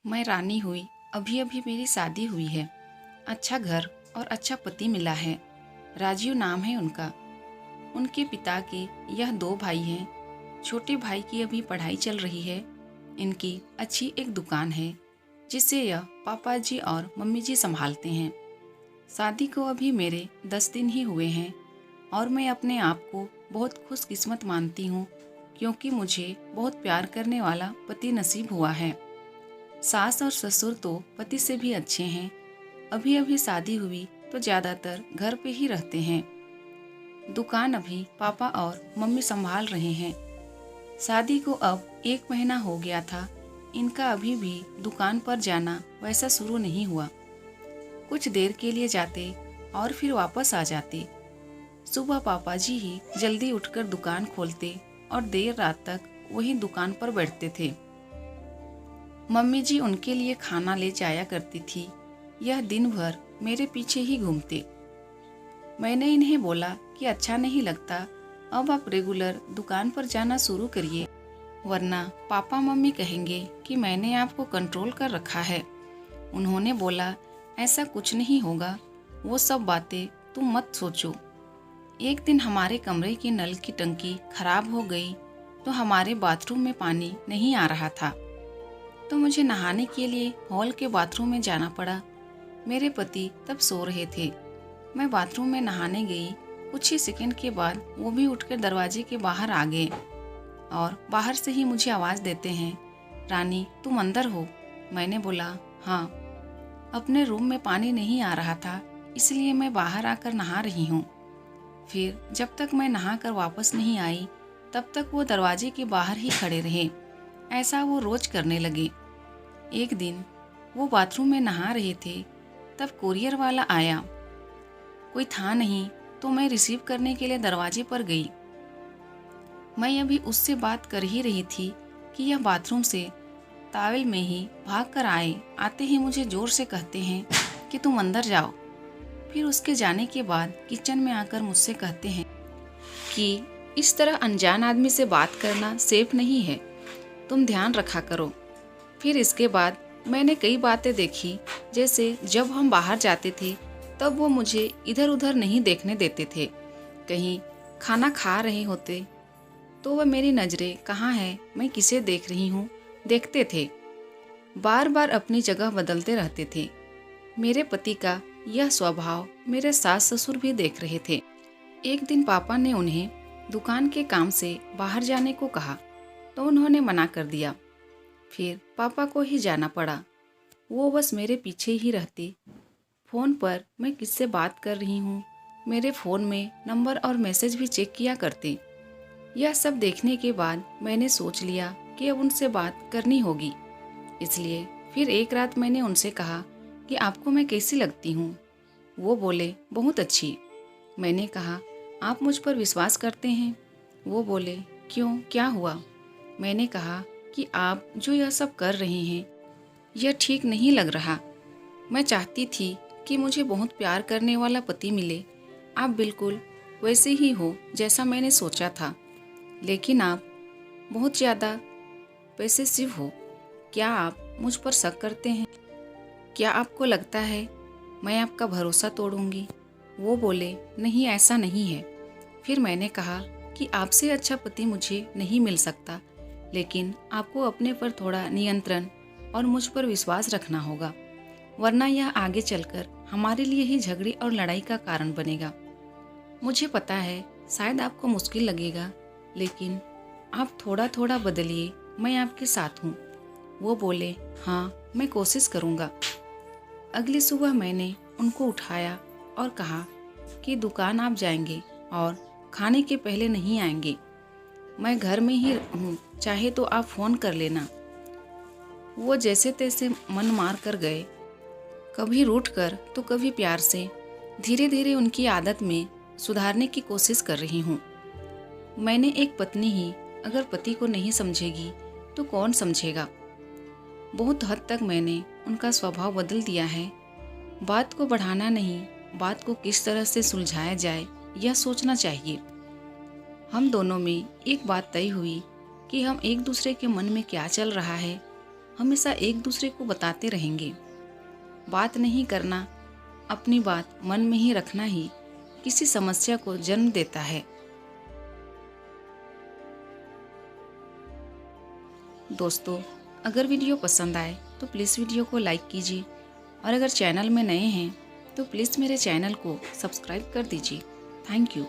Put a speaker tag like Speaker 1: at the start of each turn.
Speaker 1: मैं रानी हुई, अभी अभी मेरी शादी हुई है। अच्छा घर और अच्छा पति मिला है। राजीव नाम है उनका। उनके पिता के यह दो भाई हैं। छोटे भाई की अभी पढ़ाई चल रही है। इनकी अच्छी एक दुकान है जिसे यह पापा जी और मम्मी जी संभालते हैं। शादी को अभी मेरे 10 दिन ही हुए हैं और मैं अपने आप को बहुत खुशकिस्मत मानती हूँ क्योंकि मुझे बहुत प्यार करने वाला पति नसीब हुआ है। सास और ससुर तो पति से भी अच्छे हैं। अभी अभी शादी हुई तो ज़्यादातर घर पे ही रहते हैं। दुकान अभी पापा और मम्मी संभाल रहे हैं। शादी को अब 1 महीना हो गया था। इनका अभी भी दुकान पर जाना वैसा शुरू नहीं हुआ। कुछ देर के लिए जाते और फिर वापस आ जाते। सुबह पापा जी ही जल्दी उठकर दुकान खोलते और देर रात तक वहीं दुकान पर बैठते थे। मम्मी जी उनके लिए खाना ले जाया करती थी। यह दिन भर मेरे पीछे ही घूमते। मैंने इन्हें बोला कि अच्छा नहीं लगता, अब आप रेगुलर दुकान पर जाना शुरू करिए, वरना पापा मम्मी कहेंगे कि मैंने आपको कंट्रोल कर रखा है। उन्होंने बोला ऐसा कुछ नहीं होगा, वो सब बातें तुम मत सोचो। एक दिन हमारे कमरे की नल की टंकी खराब हो गई तो हमारे बाथरूम में पानी नहीं आ रहा था, तो मुझे नहाने के लिए हॉल के बाथरूम में जाना पड़ा। मेरे पति तब सो रहे थे। मैं बाथरूम में नहाने गई। कुछ ही सेकंड के बाद वो भी उठकर दरवाजे के बाहर आ गए और बाहर से ही मुझे आवाज़ देते हैं, रानी तुम अंदर हो? मैंने बोला हाँ। अपने रूम में पानी नहीं आ रहा था, इसलिए मैं बाहर आकर नहा रही हूँ। फिर जब तक मैं नहा कर वापस नहीं आई तब तक वो दरवाजे के बाहर ही खड़े रहे। ऐसा वो रोज करने लगे। एक दिन वो बाथरूम में नहा रहे थे, तब कोरियर वाला आया। कोई था नहीं तो मैं रिसीव करने के लिए दरवाजे पर गई। मैं अभी उससे बात कर ही रही थी कि यह बाथरूम से तावेल में ही भाग कर आए। आते ही मुझे जोर से कहते हैं कि तुम अंदर जाओ। फिर उसके जाने के बाद किचन में आकर मुझसे कहते हैं कि इस तरह अनजान आदमी से बात करना सेफ नहीं है, तुम ध्यान रखा करो। फिर इसके बाद मैंने कई बातें देखी, जैसे जब हम बाहर जाते थे तब वो मुझे इधर उधर नहीं देखने देते थे। कहीं खाना खा रहे होते तो वह मेरी नज़रें कहाँ है, मैं किसे देख रही हूँ, देखते थे। बार बार अपनी जगह बदलते रहते थे। मेरे पति का यह स्वभाव मेरे सास ससुर भी देख रहे थे। एक दिन पापा ने उन्हें दुकान के काम से बाहर जाने को कहा तो उन्होंने मना कर दिया। फिर पापा को ही जाना पड़ा। वो बस मेरे पीछे ही रहते। फ़ोन पर मैं किससे बात कर रही हूँ, मेरे फ़ोन में नंबर और मैसेज भी चेक किया करते। यह सब देखने के बाद मैंने सोच लिया कि अब उनसे बात करनी होगी। इसलिए फिर एक रात मैंने उनसे कहा कि आपको मैं कैसी लगती हूँ? वो बोले बहुत अच्छी। मैंने कहा आप मुझ पर विश्वास करते हैं? वो बोले क्यों, क्या हुआ? मैंने कहा कि आप जो यह सब कर रहे हैं यह ठीक नहीं लग रहा। मैं चाहती थी कि मुझे बहुत प्यार करने वाला पति मिले। आप बिल्कुल वैसे ही हो जैसा मैंने सोचा था, लेकिन आप बहुत ज़्यादा पॉसेसिव हो। क्या आप मुझ पर शक करते हैं? क्या आपको लगता है मैं आपका भरोसा तोड़ूंगी? वो बोले नहीं, ऐसा नहीं है। फिर मैंने कहा कि आपसे अच्छा पति मुझे नहीं मिल सकता, लेकिन आपको अपने पर थोड़ा नियंत्रण और मुझ पर विश्वास रखना होगा, वरना यह आगे चलकर हमारे लिए ही झगड़े और लड़ाई का कारण बनेगा। मुझे पता है शायद आपको मुश्किल लगेगा, लेकिन आप थोड़ा थोड़ा बदलिए, मैं आपके साथ हूँ। वो बोले हाँ, मैं कोशिश करूँगा। अगली सुबह मैंने उनको उठाया और कहा कि दुकान आप जाएंगे और खाने के पहले नहीं आएंगे। मैं घर में ही हूँ, चाहे तो आप फ़ोन कर लेना। वो जैसे तैसे मन मार कर गए, कभी रूठ कर तो कभी प्यार से। धीरे धीरे उनकी आदत में सुधारने की कोशिश कर रही हूँ। मैंने एक पत्नी ही अगर पति को नहीं समझेगी तो कौन समझेगा। बहुत हद तक मैंने उनका स्वभाव बदल दिया है। बात को बढ़ाना नहीं, बात को किस तरह से सुलझाया जाए यह सोचना चाहिए। हम दोनों में एक बात तय हुई कि हम एक दूसरे के मन में क्या चल रहा है हमेशा एक दूसरे को बताते रहेंगे। बात नहीं करना, अपनी बात मन में ही रखना ही किसी समस्या को जन्म देता है। दोस्तों, अगर वीडियो पसंद आए तो प्लीज़ वीडियो को लाइक कीजिए और अगर चैनल में नए हैं तो प्लीज़ मेरे चैनल को सब्सक्राइब कर दीजिए। Thank you.